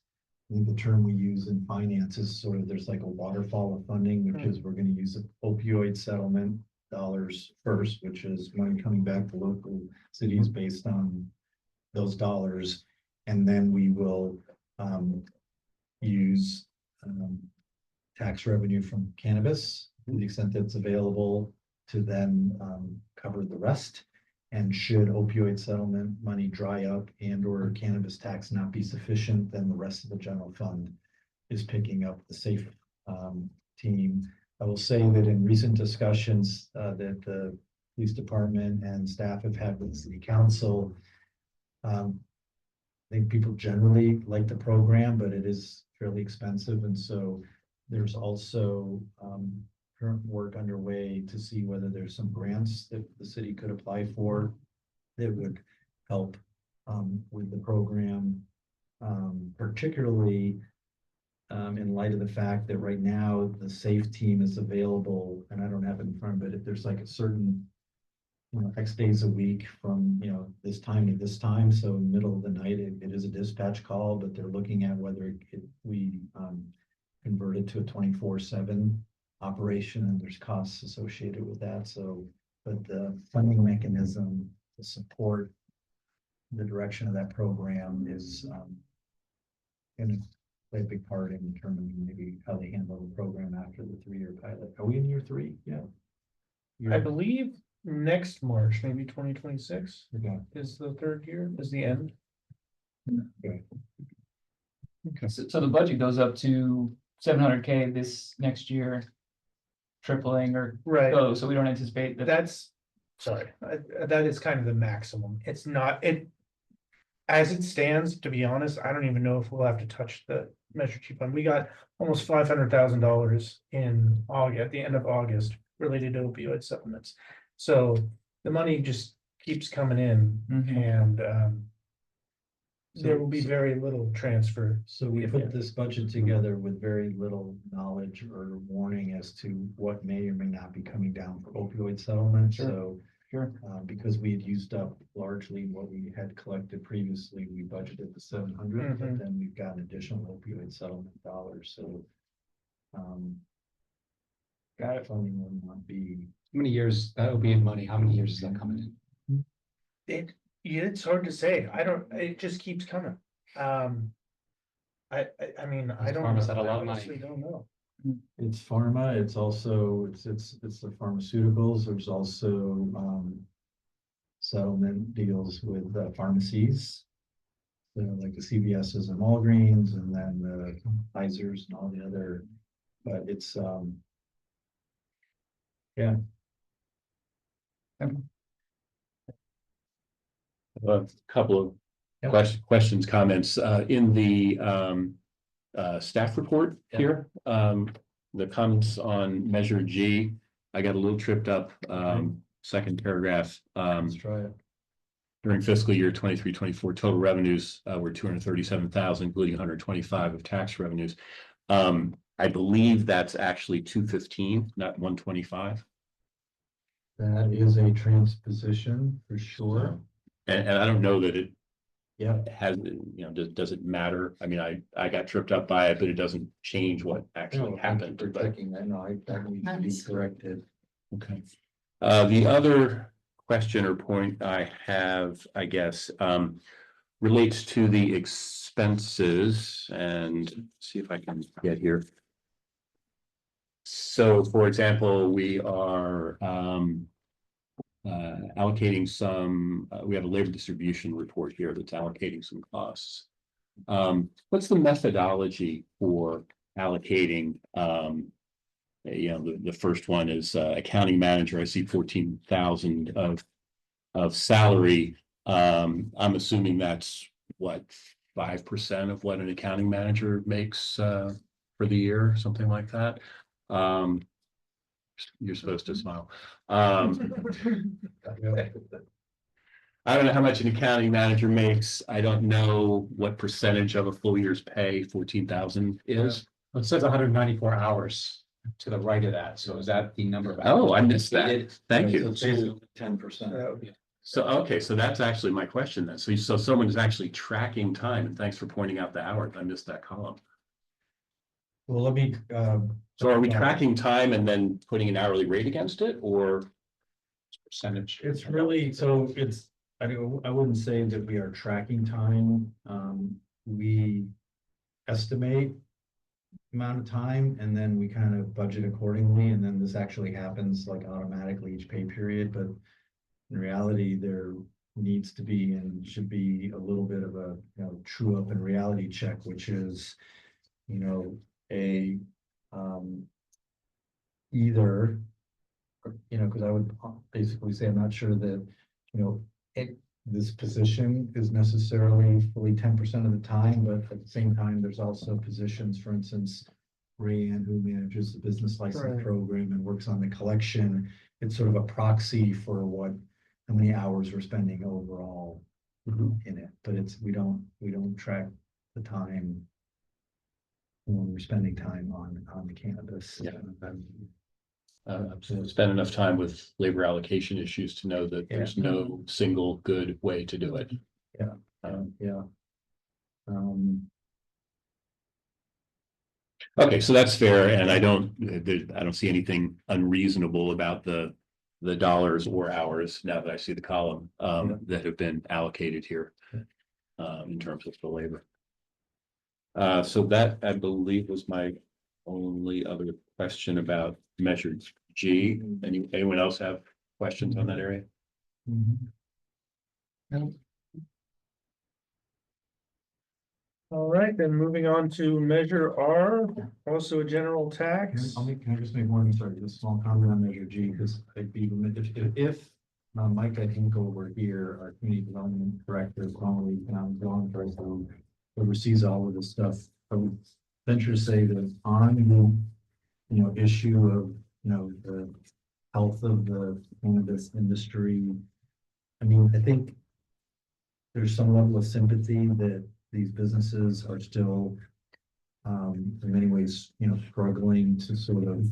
I think the term we use in finance is sort of, there's like a waterfall of funding, which is we're gonna use opioid settlement dollars first, which is money coming back to local cities based on those dollars. And then we will use tax revenue from cannabis to the extent that's available to then cover the rest. And should opioid settlement money dry up and or cannabis tax not be sufficient, then the rest of the general fund is picking up the SAFE team. I will say that in recent discussions that the police department and staff have had with the city council, I think people generally like the program, but it is fairly expensive. And so there's also current work underway to see whether there's some grants that the city could apply for that would help with the program, particularly in light of the fact that right now the SAFE team is available, and I don't have it in front, but if there's like a certain, X days a week from, this time to this time. So in the middle of the night, it is a dispatch call, but they're looking at whether we convert it to a 24/7 operation, and there's costs associated with that. So, but the funding mechanism to support the direction of that program is going to play a big part in determining maybe how they handle the program after the 3-year pilot. Are we in year 3? Yeah. I believe next March, maybe 2026 Okay. is the 3rd year, is the end. So the budget goes up to 700K this next year. Tripling or Right. so we don't anticipate that. That's, sorry, that is kind of the maximum. It's not, as it stands, to be honest, I don't even know if we'll have to touch the Measure Chief fund. We got almost $500,000 in August, at the end of August, related to opioid settlements. So the money just keeps coming in, and there will be very little transfer. So we put this budget together with very little knowledge or warning as to what may or may not be coming down for opioid settlement. So because we had used up largely what we had collected previously, we budgeted the 700, but then we've got additional opioid settlement dollars. So funding will not be. How many years, that will be in money, how many years is that coming in? It's hard to say. It just keeps coming. I mean, I don't. Pharma's had a lot of I money. honestly don't know. It's pharma, it's also, it's the pharmaceuticals, there's also settlement deals with pharmacies. Like the CVS's and Walgreens, and then the Pfizer's and all the other, but it's yeah. A couple of questions, comments, in the staff report here, the comments on Measure G, I got a little tripped up, second paragraph. Let's try it. During fiscal year 23-24, total revenues were 237,000, including 125 of tax revenues. I believe that's actually 215, not 125. That is a transposition for sure. And I don't know that it Yeah. has, does it matter? I mean, I got tripped up by it, but it doesn't change what actually happened. For checking, I know, I need to be corrected. Okay. The other question or point I have, I guess, relates to the expenses, and see if I can get here. So, for example, we are allocating some, we have a labor distribution report here that's allocating some costs. What's the methodology for allocating, the first one is accounting manager. I see 14,000 of salary. I'm assuming that's what, 5% of what an accounting manager makes for the year, something like that. You're supposed to smile. I don't know how much an accounting manager makes. I don't know what percentage of a full year's pay 14,000 is. It says 194 hours to the right of that, so is that the number of? Oh, I hours missed that. completed? Thank So you. it's basically 10%. That would be- So, okay, so that's actually my question then. So someone is actually tracking time, and thanks for pointing out the hours. I missed that column. Well, let me, So are we tracking time and then putting an hourly rate against it, or? Percentage. it's really, so it's, I wouldn't say that we are tracking time. We estimate amount of time and then we kind of budget accordingly. And then this actually happens like automatically each pay period, but in reality, there needs to be and should be a little bit of a, true up and reality check, which is, a, either, because I would basically say, I'm not sure that, this position is necessarily fully 10% of the time, but at the same time, there's also positions, for instance, Rayanne, who manages the business license Right. program and works on the collection. It's sort of a proxy for how many hours we're spending overall in it, but we don't track the time when we're spending time on the cannabis. Yeah. I've spent enough time with labor allocation issues to know that there's no single good way to do it. Yeah. Okay, so that's fair, and I don't see anything unreasonable about the dollars or hours now that I see the column that have been allocated here in terms of the labor. So that, I believe, was my only other question about measure G. Anyone else have questions on that area? All right, then moving on to measure R, also a general tax. Can I just make one, sorry, just a small comment on measure G, because I'd be, if Mike, I think over here, our community development director, formerly economic development director, who oversees all of this stuff, I would venture to say that on the, issue of, the health of the cannabis industry, I mean, I think there's some level of sympathy that these businesses are still, in many ways, struggling to sort of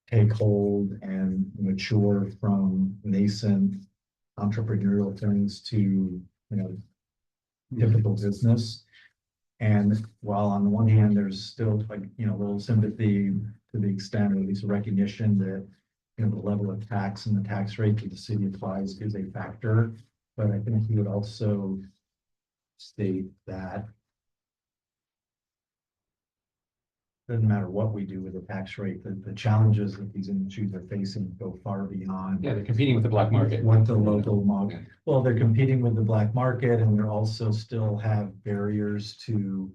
take hold and mature from nascent entrepreneurial things to, typical business. And while on the one hand, there's still like, a little sympathy to the extent, or at least recognition that, the level of tax and the tax rate that the city applies is a factor. But I think he would also state that doesn't matter what we do with the tax rate, the challenges that these industries are facing go far beyond. Yeah, they're competing with the black market. What the local market, well, they're competing with the black market and they're also still have barriers to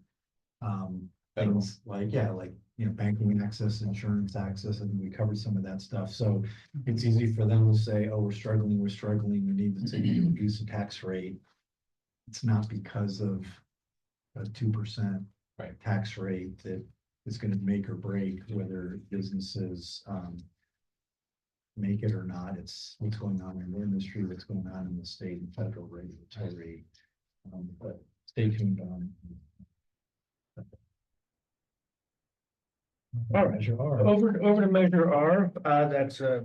things like, banking access, insurance access, and we covered some of that stuff. So it's easy for them to say, oh, we're struggling, we need the city to reduce the tax rate. It's not because of a 2% tax rate that is going to make or break whether businesses make it or not. It's what's going on in the industry, what's going on in the state and federal regulatory. But stay tuned on. All right, over to measure R, that's a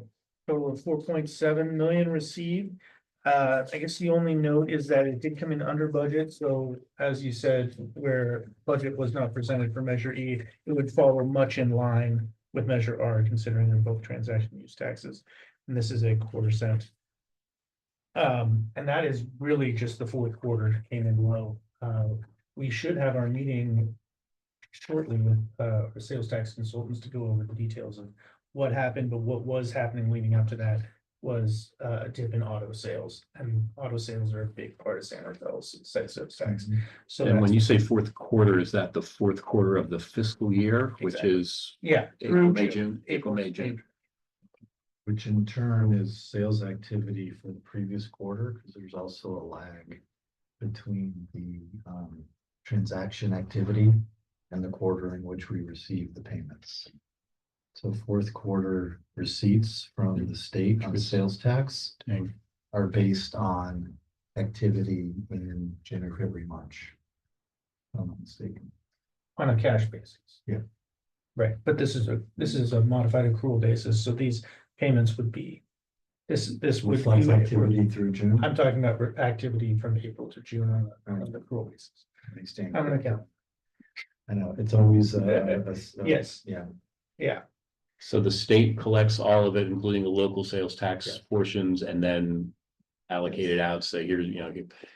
total of 4.7 million received. I guess the only note is that it did come in under budget, so as you said, where budget was not presented for measure E, it would follow much in line with measure R, considering they're both transaction use taxes, and this is a quarter cent. And that is really just the fourth quarter came in low. We should have our meeting shortly with our sales tax consultants to go over the details of what happened, but what was happening leading up to that was a dip in auto sales, and auto sales are a big part of San Rafael's sales tax. So And when that's- you say fourth quarter, is that the fourth quarter of the fiscal year, which Exactly. is Yeah, April, through May, June? April, May, June. June. Which in turn is sales activity for the previous quarter, because there's also a lag between the transaction activity and the quarter in which we receive the payments. So fourth quarter receipts from the state on sales tax Dang. are based on activity in January, February, March. If I'm not mistaken. On a cash basis. Yeah. Right, but this is a modified accrual basis, so these payments would be. This would. Reflects be- activity through June. I'm talking about activity from April to June on the accrual basis. They stand- I'm an accountant. I know, it's always, Yes. Yeah, Yeah, So the state collects all of it, including the local sales tax Yeah. portions, and then allocate it out, say, here's, you know,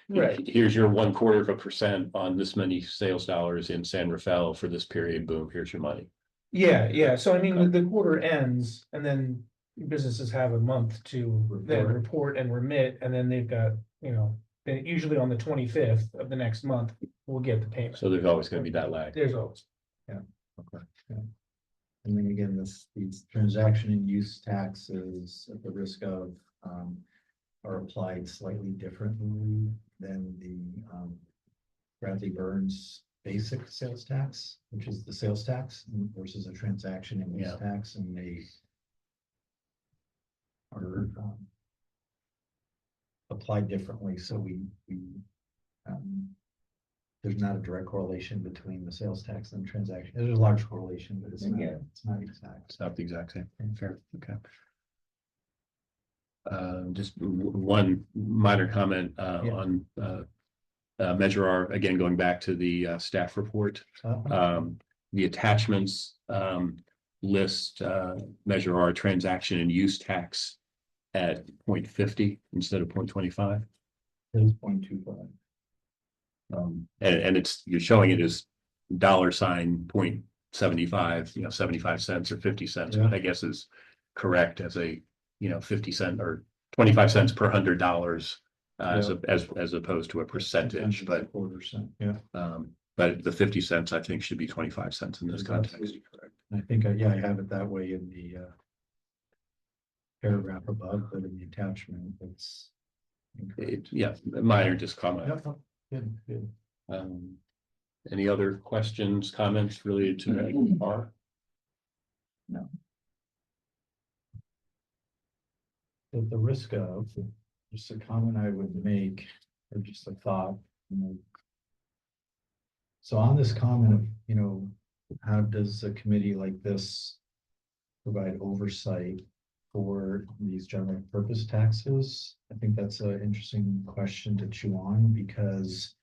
right. here's your 1/4% on this many sales dollars in San Rafael for this period, boom, here's your money. Yeah, so I mean, the quarter ends and then businesses have a month to then report and remit, and then they've got, then usually on the 25th of the next month, we'll get the payment. So there's always gonna be that lag. There's always. okay, yeah. And then again, these transaction and use taxes at the risk of, are applied slightly differently than the, Bradley Burns basic sales tax, which is the sales tax versus a transaction and use Yeah. tax, and they are, applied differently, so there's not a direct correlation between the sales tax and transaction. There's a large correlation, but it's not exact. It's not the exact same. Fair, okay. Just one minor comment on Measure R, again, going back to the staff report. The attachments list Measure R transaction and use tax at 0.50 instead of 0.25. It's 0.25. And it's, you're showing it as $.75, 75 cents or 50 cents, Yeah. which I guess is correct as a, 50 cent or 25 cents per $100 as opposed to a percentage, but 4%, yeah. but the 50 cents, I think, should be 25 cents in this That's context. absolutely correct. I think, I have it that way in the paragraph above, but in the attachment, it's. Minor just comment. Yep, good, good. Any other questions, comments related to Measure R? At the risk of, just a comment I would make, or just a thought, So on this comment of, how does a committee like this provide oversight for these general purpose taxes? I think that's an interesting question to chew on, because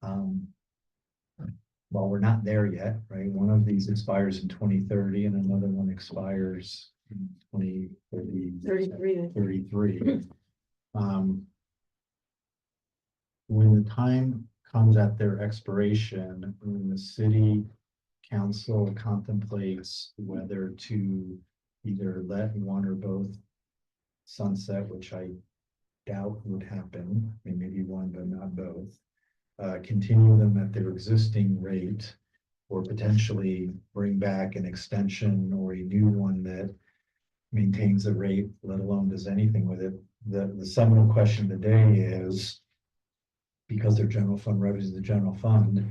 while we're not there yet, right? One of these expires in 2030 and another one expires in 2033. When the time comes at their expiration, when the city council contemplates whether to either let one or both sunset, which I doubt would happen, I mean, maybe one, but not both, continue them at their existing rate, or potentially bring back an extension or a new one that maintains the rate, let alone does anything with it. The seminal question of the day is, because their general fund revenues, the general fund,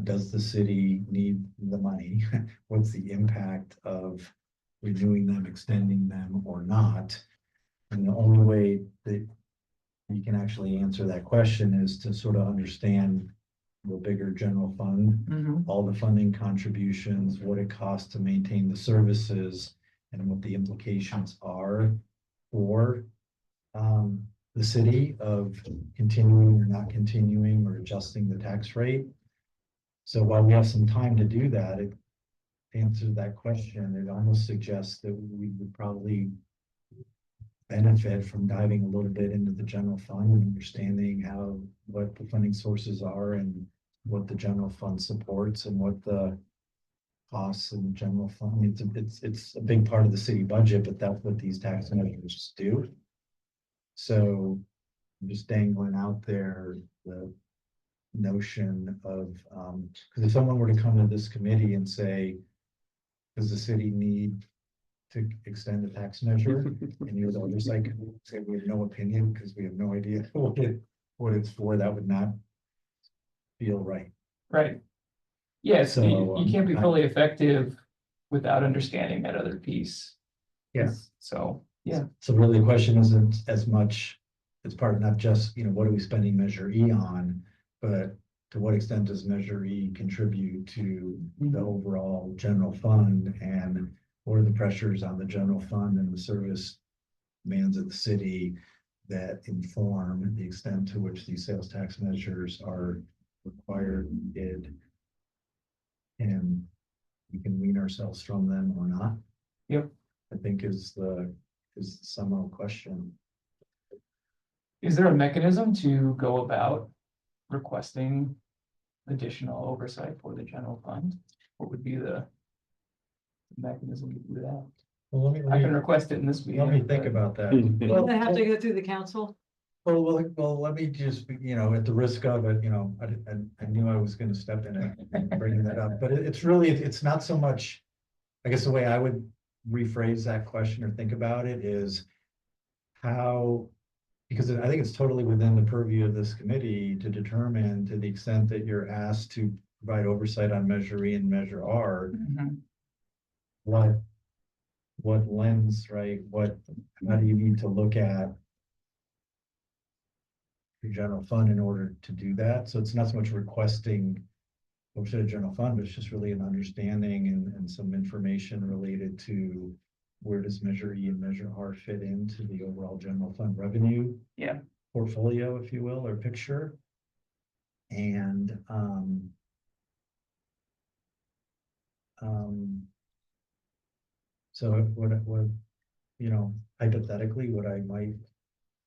does the city need the money? What's the impact of renewing them, extending them, or not? And the only way that you can actually answer that question is to sort of understand the bigger general fund, all the funding contributions, what it costs to maintain the services, and what the implications are for the city of continuing or not continuing or adjusting the tax rate. So while we have some time to do that, to answer that question, it almost suggests that we would probably benefit from diving a little bit into the general fund and understanding what the funding sources are and what the general fund supports and what the costs in the general fund. I mean, it's a big part of the city budget, but that's what these tax measures do. So I'm just dangling out there the notion of, because if someone were to come to this committee and say, does the city need to extend the tax measure? And you're the oversight committee say we have no opinion because we have no idea what it's for, that would not feel right. Right. Yes, So, you can't be fully effective without understanding that other piece. Yeah. So, Yeah. So really the question isn't as much, it's part of not just, what are we spending Measure E on, but to what extent does Measure E contribute to the overall general fund, and what are the pressures on the general fund and the service demands of the city that inform the extent to which these sales tax measures are required, needed, and we can wean ourselves from them or not. Yep. I think is the seminal question. Is there a mechanism to go about requesting additional oversight for the general fund? What would be the mechanism to do that? Well, I can request it in this meeting. let me think about that. Well, they have to go through the council. Well, let me just, at the risk of it, I knew I was gonna step in and bring that up, but it's really, it's not so much. I guess the way I would rephrase that question or think about it is how, because I think it's totally within the purview of this committee to determine, to the extent that you're asked to provide oversight on Measure E and Measure R, Mhm. what lens, right? How do you need to look at your general fund in order to do that? So it's not so much requesting oversight of general fund, but it's just really an understanding and some information related to where does Measure E and Measure R fit into the overall general fund revenue Yeah. portfolio, if you will, or picture. And so what hypothetically, what I might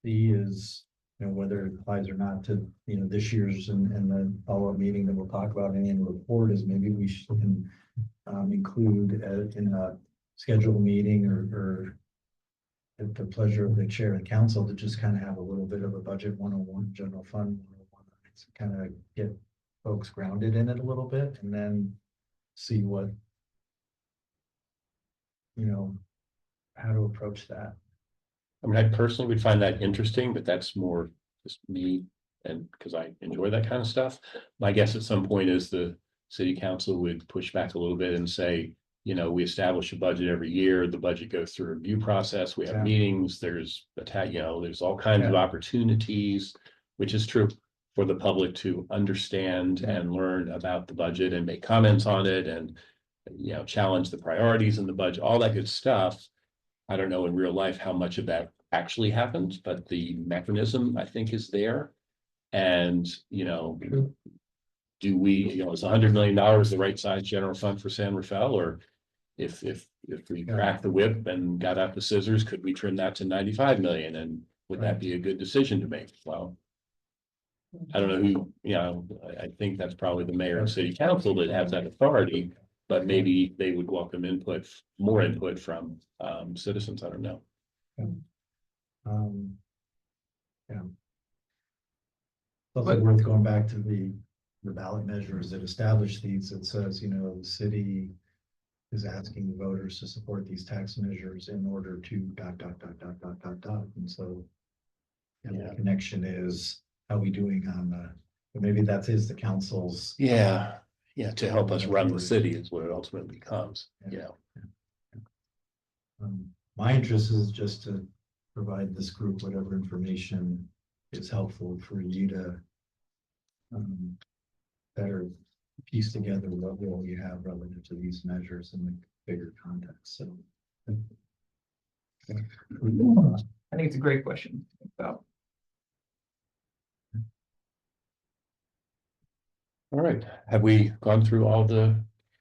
see is, whether it applies or not to, this year's and the follow-up meeting that we'll talk about in the annual report, is maybe we should include in a scheduled meeting or at the pleasure of the chair and council to just kind of have a little bit of a budget 101, general fund 101, to kind of get folks grounded in it a little bit, and then see what, how to approach that. I mean, I personally would find that interesting, but that's more just me, and because I enjoy that kind of stuff. My guess at some point is the city council would push back a little bit and say, we establish a budget every year, the budget goes through a review process, we have Yeah. meetings, there's there's all kinds of opportunities, which is true for the public to understand and learn about the budget and make comments on it, and challenge the priorities in the budget, all that good stuff. I don't know in real life how much of that actually happens, but the mechanism, I think, is there. And, do we, is $100 million the right size general fund for San Rafael? Or if we cracked the whip and got out the scissors, could we trim that to 95 million? And would that be a good decision to make? Well, I don't know who, I think that's probably the mayor and city council that has that authority, but maybe they would welcome more input from citizens. I don't know. Yeah. It's also worth going back to the ballot measures that establish these. It says, the city is asking the voters to support these tax measures in order to ... And so the connection is, how we doing on but maybe that is the council's. Yeah, to help us run the city is what it ultimately becomes. My interest is just to provide this group whatever information is helpful for you to better piece together what role you have relative to these measures in the bigger context. So I think it's a great question to think about. All right, have we gone through all the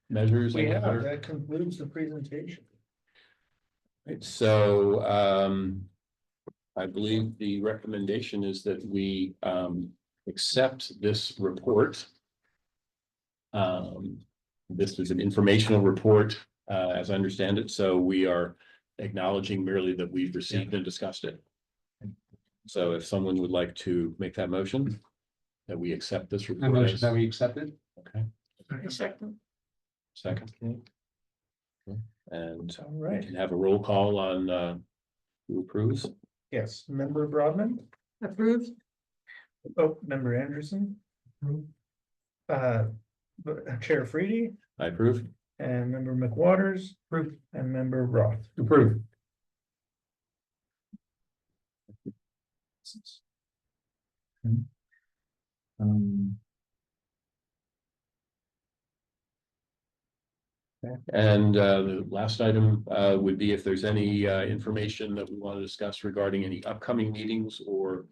measures? That concludes the presentation. Right, so I believe the recommendation is that we accept this report. This is an informational report, as I understand it, so we are acknowledging merely that we've received and discussed it. So if someone would like to make that motion, that we accept this report. I motion that we accept it. Okay, Second. second. And All we right. can have a roll call on who approves. Yes, member Broadman. Approved. Oh, member Anderson. Chair Freedy I approve. and member McWaters. And member Roth. Approved. Um, And the last item would be if there's any information that we want to discuss regarding any upcoming meetings or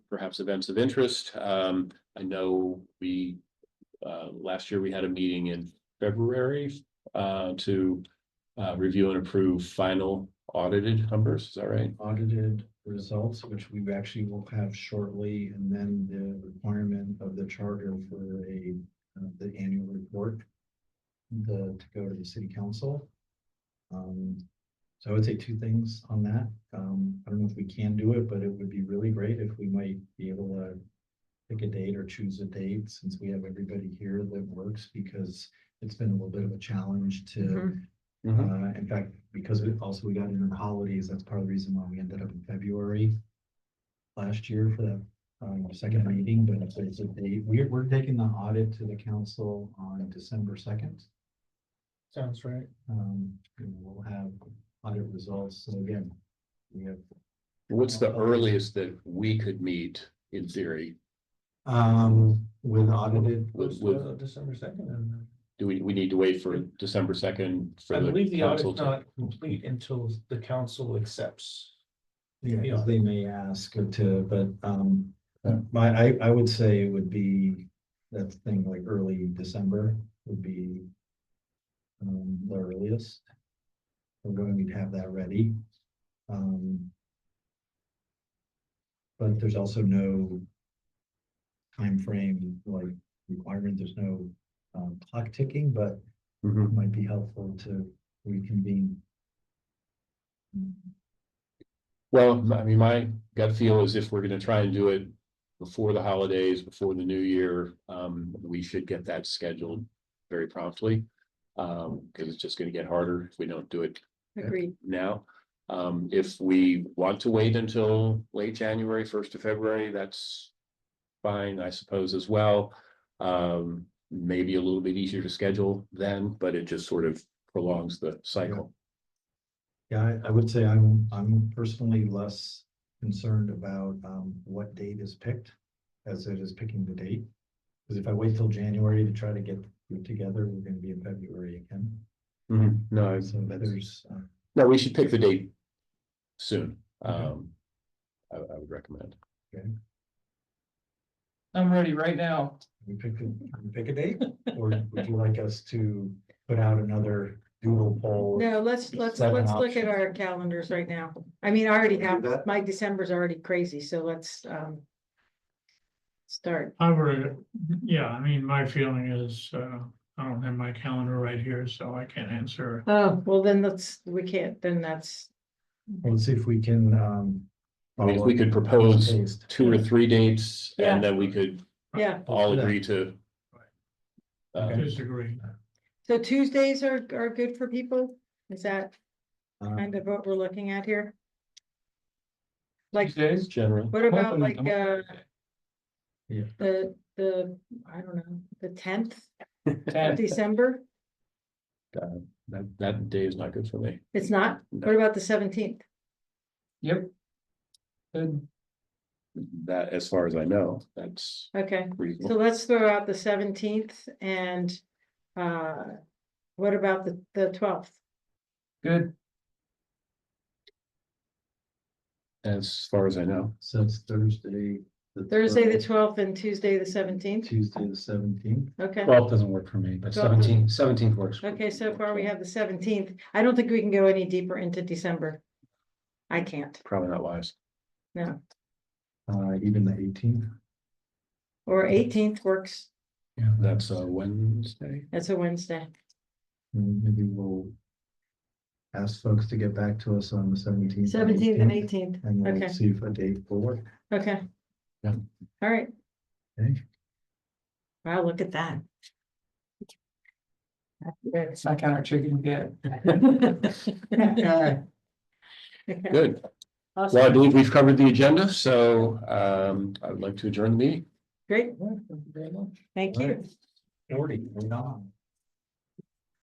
perhaps events of interest. I know we last year we had a meeting in February to review and approve final audited numbers. Is that right? audited results, which we actually will have shortly, and then the requirement of the charter for the annual report. To go to the city council. So I would say two things on that. I don't know if we can do it, but it would be really great if we might be able to pick a date or choose a date, since we have everybody here that works, because it's been a little bit of a challenge to, in fact, because we got into the holidays, that's part of the reason why we ended up in February last year for that second meeting, but it's a date. We're taking the audit to the council on December 2nd. Sounds right. And we'll have audit results. So again, we have. What's the earliest that we could meet in theory? With audited. With December 2nd. do we need to wait for December 2nd? I believe the council audit's to- not complete until the council accepts. Yeah, Yeah. because they may ask to, but, Yeah. I would say it would be, that thing like early December would be. The earliest. We're going to have that ready. But there's also no. Time frame like requirement, there's no, clock ticking, but Mhm. it might be helpful to reconvene. Well, I mean, my gut feel is if we're gonna try and do it before the holidays, before the new year, we should get that scheduled very promptly. Because it's just gonna get harder if we don't do it Agreed. now. If we want to wait until late January, 1st of February, that's fine, I suppose, as well. Maybe a little bit easier to schedule then, but it just sort of prolongs the cycle. Yeah, I would say I'm personally less concerned about, what date is picked. As it is picking the date. Because if I wait till January to try to get it together, we're gonna be in February again. No, So there's, no, we should pick the date soon. Okay. I would recommend. I'm ready right now. we pick a date, or would you like us to put out another doodle poll? No, let's look Seven at options. our calendars right now. I mean, I already Do have, that? my December's already crazy, so let's start. I would, yeah, I mean, my feeling is, I don't have my calendar right here, so I can't answer. Oh, well, then we can't, then that's, Well, let's see if we can, I mean, if we could follow propose paste. 2 or 3 dates Yeah. and then we could yeah. all Yeah. agree to. Disagree. So Tuesdays are good for people? Is that Um, kind of what we're looking at here? Like, Tuesdays. General. what about Open- like, Yeah. the, I don't know, the 10th of 10th. December? That day is not good for me. It's not? No. What about the 17th? Yep. Good. That, as far as I know, that's Okay, so reasonable. let's throw out the 17th and what about the 12th? Good. As far as I know. So it's Thursday. Thursday, the 12th, 12th and Tuesday, the 17th? Tuesday, the 17th. Okay, 12 doesn't work for me, but 12. 17th works. okay, so far we have the 17th. I don't think we can go any deeper into December. I can't, Probably not wise. no. Even the 18th. Or 18th works. Yeah, That's a Wednesday. That's a Wednesday. Maybe we'll ask folks to get back to us on the 17th. 17th and 18th. And we'll Okay, see if a date will work. okay. Yeah. All right. Okay. Wow, look at that. It's not kind of chicken yet. Good. Awesome. Well, I believe we've covered the agenda, so I would like to adjourn the meeting. Great, thank you. Already, we're on.